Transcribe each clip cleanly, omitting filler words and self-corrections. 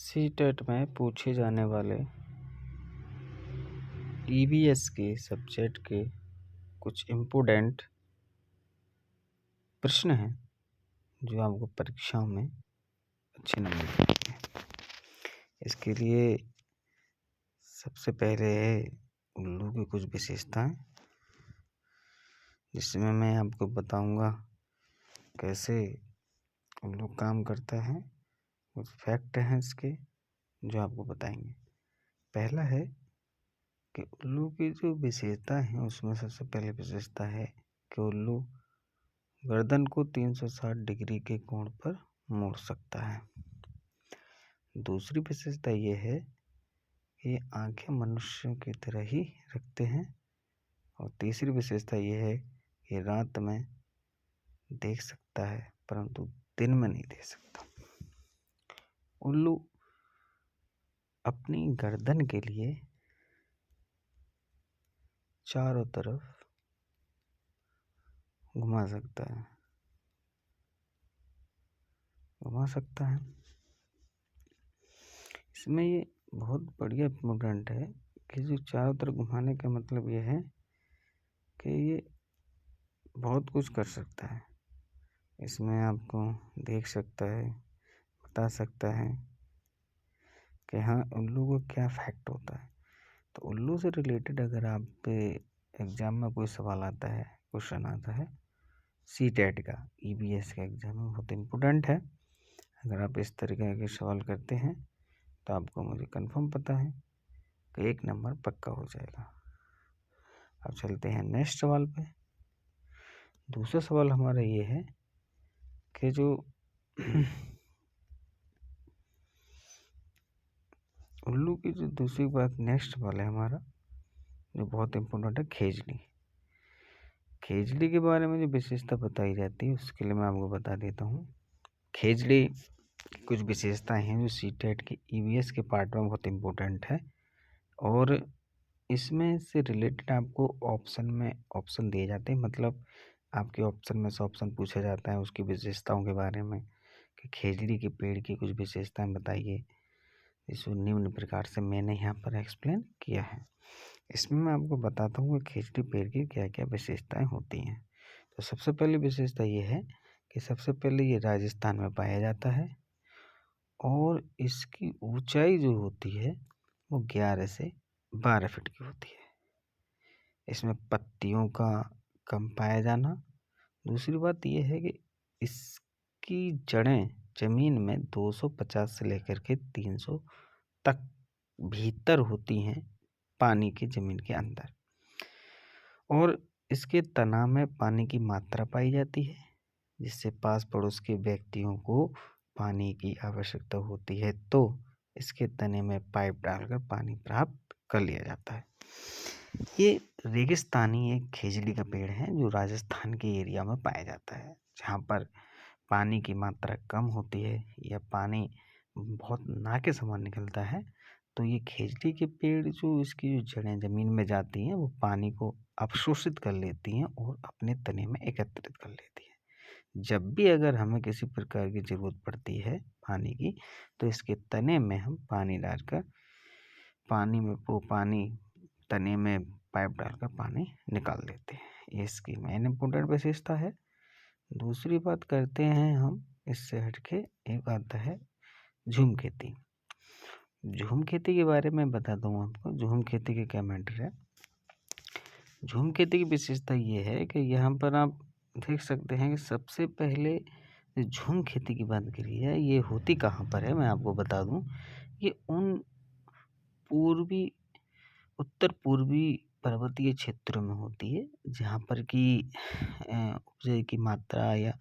CTET में पूछे जाने वाले ईवीएस के सब्जेक्ट के कुछ इम्पोर्टेंट प्रश्न हैं जो आपको परीक्षाओं में अच्छे नंबर देंगे। इसके लिए सबसे पहले है उल्लू की कुछ विशेषताएं, जिसमें मैं आपको बताऊंगा कैसे उल्लू काम करता है। कुछ फैक्ट हैं इसके जो आपको बताएंगे। पहला है कि उल्लू की जो विशेषता है उसमें सबसे पहले विशेषता है कि उल्लू गर्दन को 360 डिग्री के कोण पर मोड़ सकता है। दूसरी विशेषता ये है कि आंखें मनुष्यों की तरह ही रखते हैं। और तीसरी विशेषता ये है कि रात में देख सकता है परंतु दिन में नहीं देख सकता। उल्लू अपनी गर्दन के लिए चारों तरफ घुमा सकता है। इसमें ये बहुत बढ़िया इम्पोर्टेंट है कि जो चारों तरफ घुमाने का मतलब ये है कि ये बहुत कुछ कर सकता है। इसमें आपको देख सकता है, बता सकता है कि हाँ उल्लू को क्या फैक्ट होता है। तो उल्लू से रिलेटेड अगर आप पे एग्ज़ाम में कोई सवाल आता है, क्वेश्चन आता है सीटेट का, ईवीएस का एग्ज़ाम में बहुत इम्पोर्टेंट है। अगर आप इस तरीके के सवाल करते हैं तो आपको मुझे कंफर्म पता है कि 1 नंबर पक्का हो जाएगा। अब चलते हैं नेक्स्ट सवाल पे। दूसरा सवाल हमारा ये है कि जो उल्लू की जो दूसरी बात नेक्स्ट सवाल है हमारा जो बहुत इम्पोर्टेंट है, खेजड़ी। खेजड़ी के बारे में जो विशेषता बताई जाती है उसके लिए मैं आपको बता देता हूँ। खेजड़ी कुछ विशेषताएं हैं जो सीटेट के ईवीएस के पार्ट में बहुत इम्पोर्टेंट है और इसमें से रिलेटेड आपको ऑप्शन दिए जाते हैं। मतलब आपके ऑप्शन में से ऑप्शन पूछा जाता है उसकी विशेषताओं के बारे में कि खेजड़ी के पेड़ की कुछ विशेषताएं बताइए। इसको निम्न प्रकार से मैंने यहाँ पर एक्सप्लेन किया है। इसमें मैं आपको बताता हूँ कि खेजड़ी पेड़ की क्या क्या विशेषताएं होती हैं। तो सबसे पहली विशेषता ये है कि सबसे पहले ये राजस्थान में पाया जाता है और इसकी ऊंचाई जो होती है वो 11 से 12 फीट की होती है। इसमें पत्तियों का कम पाया जाना। दूसरी बात यह है कि इसकी जड़ें जमीन में 250 से लेकर के 300 तक भीतर होती हैं पानी की जमीन के अंदर, और इसके तना में पानी की मात्रा पाई जाती है जिससे पास पड़ोस के व्यक्तियों को पानी की आवश्यकता होती है तो इसके तने में पाइप डालकर पानी प्राप्त कर लिया जाता है। ये रेगिस्तानी एक खेजड़ी का पेड़ है जो राजस्थान के एरिया में पाया जाता है जहाँ पर पानी की मात्रा कम होती है या पानी बहुत ना के समान निकलता है। तो ये खेजड़ी के पेड़ जो इसकी जो जड़ें ज़मीन में जाती हैं वो पानी को अवशोषित कर लेती हैं और अपने तने में एकत्रित कर लेती हैं। जब भी अगर हमें किसी प्रकार की ज़रूरत पड़ती है पानी की तो इसके तने में हम पानी डालकर पानी तने में पाइप डालकर पानी निकाल लेते हैं। ये इसकी मेन इम्पोर्टेंट विशेषता है। दूसरी बात करते हैं हम इससे हटके, एक आता है झूम खेती। झूम खेती के बारे में बता दूँ आपको झूम खेती के क्या मैटर है। झूम खेती की विशेषता ये है कि यहाँ पर आप देख सकते हैं कि सबसे पहले झूम खेती की बात करी है, ये होती कहाँ पर है मैं आपको बता दूँ। ये उन उत्तर पूर्वी पर्वतीय क्षेत्रों में होती है जहाँ पर कि उपज की मात्रा या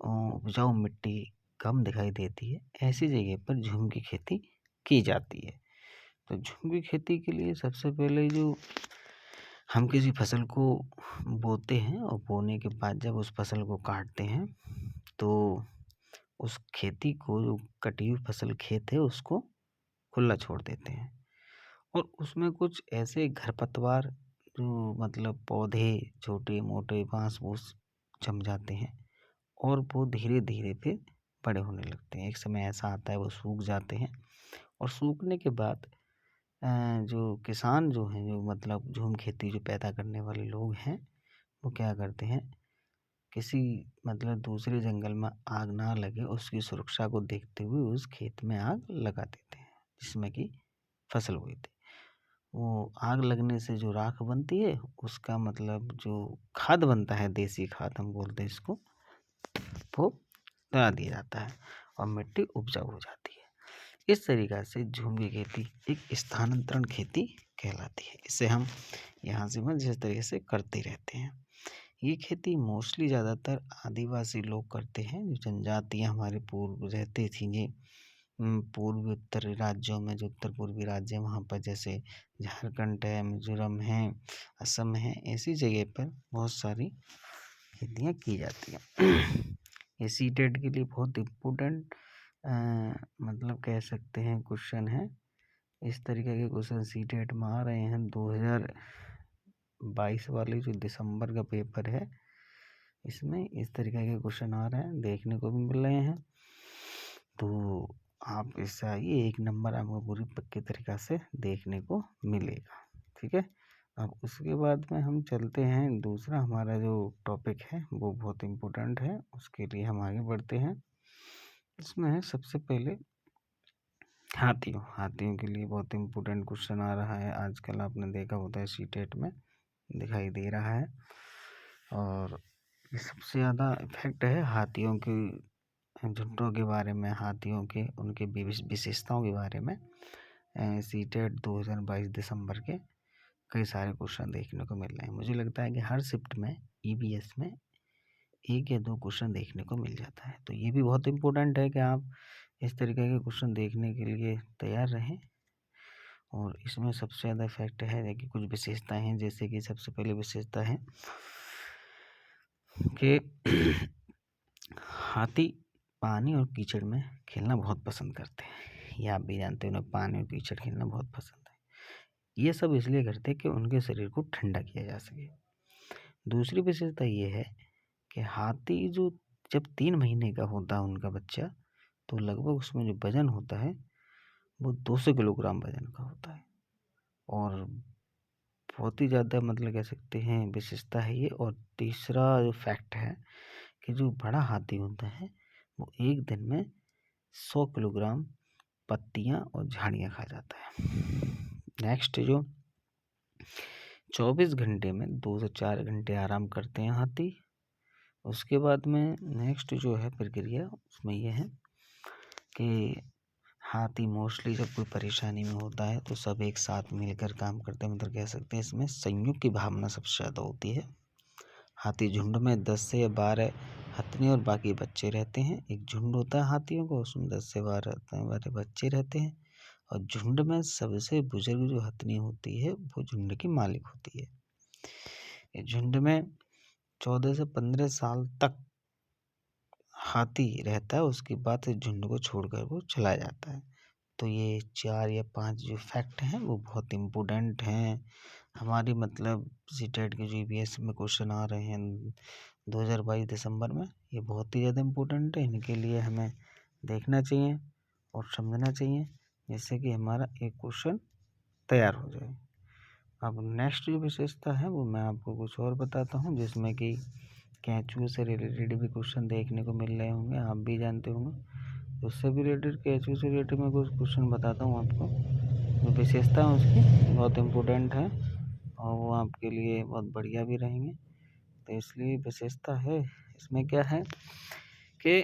उपजाऊ मिट्टी कम दिखाई देती है। ऐसी जगह पर झूम की खेती की जाती है। तो झूम की खेती के लिए सबसे पहले जो हम किसी फसल को बोते हैं और बोने के बाद जब उस फसल को काटते हैं तो उस खेती को, जो कटी हुई फसल खेत है, उसको खुला छोड़ देते हैं और उसमें कुछ ऐसे खरपतवार जो मतलब पौधे छोटे मोटे घास फूस जम जाते हैं और वो धीरे धीरे फिर बड़े होने लगते हैं। एक समय ऐसा आता है वो सूख जाते हैं और सूखने के बाद जो किसान जो हैं, जो मतलब झूम खेती जो पैदा करने वाले लोग हैं, वो क्या करते हैं, किसी मतलब दूसरे जंगल में आग ना लगे उसकी सुरक्षा को देखते हुए उस खेत में आग लगा देते हैं जिसमें कि फसल हुई थी। वो आग लगने से जो राख बनती है उसका मतलब जो खाद बनता है, देसी खाद हम बोलते हैं इसको, वो डाल दिया जाता है और मिट्टी उपजाऊ हो जाती है। इस तरीक़ा से झूम की खेती एक स्थानांतरण खेती कहलाती है। इसे हम यहाँ से वहाँ जिस तरीके से करते रहते हैं। ये खेती मोस्टली ज़्यादातर आदिवासी लोग करते हैं, जो जनजातियाँ हमारे पूर्व रहते थी ये पूर्वी उत्तरी राज्यों में, जो उत्तर पूर्वी राज्य हैं वहाँ पर, जैसे झारखंड है, मिजोरम है, असम है, ऐसी जगह पर बहुत सारी खेतियाँ की जाती हैं। ये सीटेट के लिए बहुत इम्पोर्टेंट मतलब कह सकते हैं क्वेश्चन है। इस तरीके के क्वेश्चन सीटेट में आ रहे हैं। 2022 वाले जो दिसंबर का पेपर है, इसमें इस तरीके के क्वेश्चन आ रहे हैं, देखने को भी मिल रहे हैं। तो आप इससे आइए, 1 नंबर आपको पूरी पक्के तरीक़ा से देखने को मिलेगा। ठीक है, अब उसके बाद में हम चलते हैं, दूसरा हमारा जो टॉपिक है वो बहुत इम्पोर्टेंट है, उसके लिए हम आगे बढ़ते हैं। इसमें सबसे पहले हाथियों के लिए बहुत इम्पोर्टेंट क्वेश्चन आ रहा है। आजकल आपने देखा होता है सीटेट में दिखाई दे रहा है, और ये सबसे ज़्यादा इफेक्ट है हाथियों की झुंडों के बारे में, हाथियों के उनके विशेषताओं के बारे में। सीटेट 2022 दिसंबर के कई सारे क्वेश्चन देखने को मिल रहे हैं। मुझे लगता है कि हर शिफ्ट में ईवीएस में 1 या 2 क्वेश्चन देखने को मिल जाता है। तो ये भी बहुत इम्पोर्टेंट है कि आप इस तरीके के क्वेश्चन देखने के लिए तैयार रहें। और इसमें सबसे ज़्यादा इफेक्ट है कि कुछ विशेषताएं हैं, जैसे कि सबसे पहले विशेषता है कि हाथी पानी और कीचड़ में खेलना बहुत पसंद करते हैं। ये आप भी जानते हो, उन्हें पानी और कीचड़ खेलना बहुत पसंद है। ये सब इसलिए करते हैं कि उनके शरीर को ठंडा किया जा सके। दूसरी विशेषता ये है कि हाथी जो जब 3 महीने का होता है उनका बच्चा, तो लगभग उसमें जो वजन होता है वो 200 किलोग्राम वजन का होता है, और बहुत ही ज़्यादा मतलब कह सकते हैं विशेषता है ये। और तीसरा जो फैक्ट है कि जो बड़ा हाथी होता है वो एक दिन में 100 किलोग्राम पत्तियाँ और झाड़ियाँ खा जाता है। नेक्स्ट, जो 24 घंटे में 2 से 4 घंटे आराम करते हैं हाथी। उसके बाद में नेक्स्ट जो है प्रक्रिया उसमें ये है कि हाथी मोस्टली जब कोई परेशानी में होता है तो सब एक साथ मिलकर काम करते हैं, मतलब कह सकते हैं इसमें संयोग की भावना सबसे ज़्यादा होती है। हाथी झुंड में 10 से 12 हथनी और बाकी बच्चे रहते हैं। एक झुंड होता है हाथियों को, उसमें 10 से 12 बच्चे रहते हैं, और झुंड में सबसे बुजुर्ग जो हथनी होती है वो झुंड की मालिक होती है। इस झुंड में 14 से 15 साल तक हाथी रहता है, उसके बाद इस झुंड को छोड़कर वो चला जाता है। तो ये 4 या 5 जो फैक्ट हैं वो बहुत इम्पोर्टेंट हैं हमारी, मतलब सीटेट के जो ईवीएस में क्वेश्चन आ रहे हैं 2022 दिसंबर में, ये बहुत ही ज़्यादा इम्पोर्टेंट है। इनके लिए हमें देखना चाहिए और समझना चाहिए, जिससे कि हमारा एक क्वेश्चन तैयार हो जाए। अब नेक्स्ट जो विशेषता है वो मैं आपको कुछ और बताता हूँ, जिसमें कि केंचुए से रिलेटेड भी क्वेश्चन देखने को मिल रहे होंगे, आप भी जानते होंगे। उससे भी रिलेटेड, केंचुए से रिलेटेड मैं कुछ क्वेश्चन बताता हूँ आपको। जो विशेषता है उसकी बहुत इम्पोर्टेंट है और वो आपके लिए बहुत बढ़िया भी रहेंगे। तो इसलिए विशेषता है इसमें क्या है कि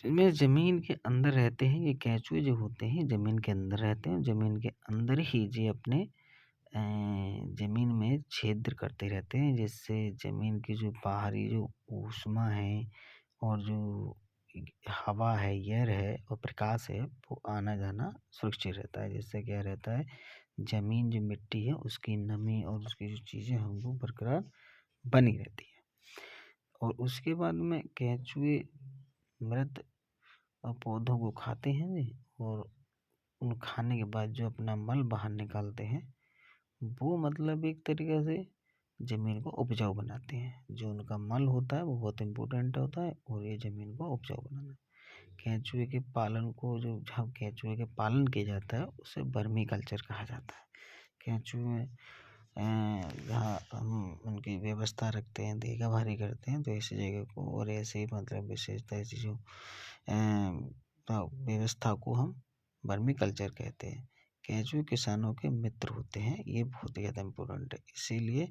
में ज़मीन के अंदर रहते हैं। ये केंचुए जो होते हैं ज़मीन के अंदर रहते हैं, ज़मीन के अंदर ही ये अपने ज़मीन में छिद्र करते रहते हैं, जिससे ज़मीन की जो बाहरी जो ऊष्मा है और जो हवा है, एयर है और प्रकाश है, वो आना जाना सुरक्षित रहता है। जिससे क्या रहता है, ज़मीन जो मिट्टी है उसकी नमी और उसकी जो चीज़ें हैं वो बरकरार बनी रहती है। और उसके बाद में केंचुए मृत पौधों को खाते हैं, और उन खाने के बाद जो अपना मल बाहर निकालते हैं वो मतलब एक तरीके से ज़मीन को उपजाऊ बनाते हैं। जो उनका मल होता है वो बहुत इम्पोर्टेंट होता है और ये ज़मीन को उपजाऊ बनाना। केंचुए के पालन को जो जहाँ केंचुए के पालन किया जाता है उसे वर्मी कल्चर कहा जाता है। केंचुए जहाँ हम उनकी व्यवस्था रखते हैं, देखा भारी करते हैं, तो ऐसी जगह को और ऐसे मतलब विशेषता ऐसी जो व्यवस्था को हम वर्मी कल्चर कहते हैं। केंचुए किसानों के मित्र होते हैं, ये बहुत ज़्यादा इम्पोर्टेंट है। इसीलिए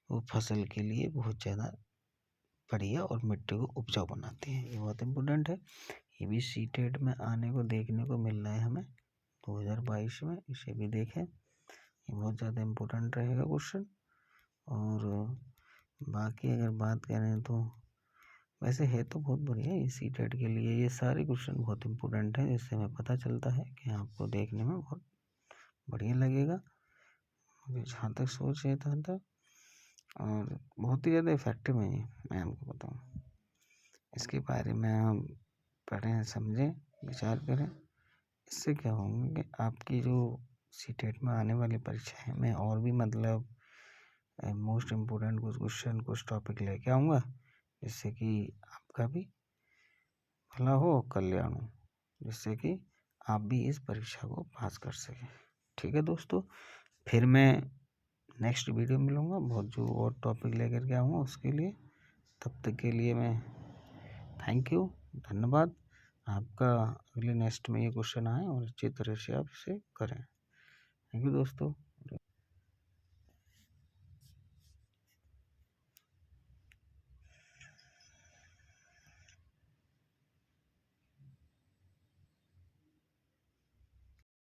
वो फसल के लिए बहुत ज़्यादा बढ़िया और मिट्टी को उपजाऊ बनाते हैं, ये बहुत इम्पोर्टेंट है। ये भी सीटेट में आने को देखने को मिल रहा है हमें 2022 में, इसे भी देखें, ये बहुत ज़्यादा इम्पोर्टेंट रहेगा क्वेश्चन। और बाकी अगर बात करें तो वैसे है तो बहुत बढ़िया ये सीटेट के लिए, ये सारे क्वेश्चन बहुत इम्पोर्टेंट हैं, जिससे हमें पता चलता है कि आपको देखने में बहुत बढ़िया लगेगा। मुझे जहाँ तक सोच है था और बहुत ही ज़्यादा इफेक्टिव है ये, मैं आपको बताऊँ। इसके बारे में आप पढ़ें, समझें, विचार करें। इससे क्या होगा कि आपकी जो सीटेट में आने वाली परीक्षाएं में और भी मतलब मोस्ट इम्पोर्टेंट कुछ क्वेश्चन कुछ टॉपिक लेके आऊँगा, जिससे कि आपका भी भला हो, कल्याण हो, जिससे कि आप भी इस परीक्षा को पास कर सकें। ठीक है दोस्तों, फिर मैं नेक्स्ट वीडियो मिलूँगा बहुत जो और टॉपिक लेकर के आऊँगा उसके लिए। तब तक के लिए मैं थैंक यू, धन्यवाद आपका। अगले नेक्स्ट में ये क्वेश्चन आए और अच्छी तरह से आप इसे करें। थैंक यू दोस्तों।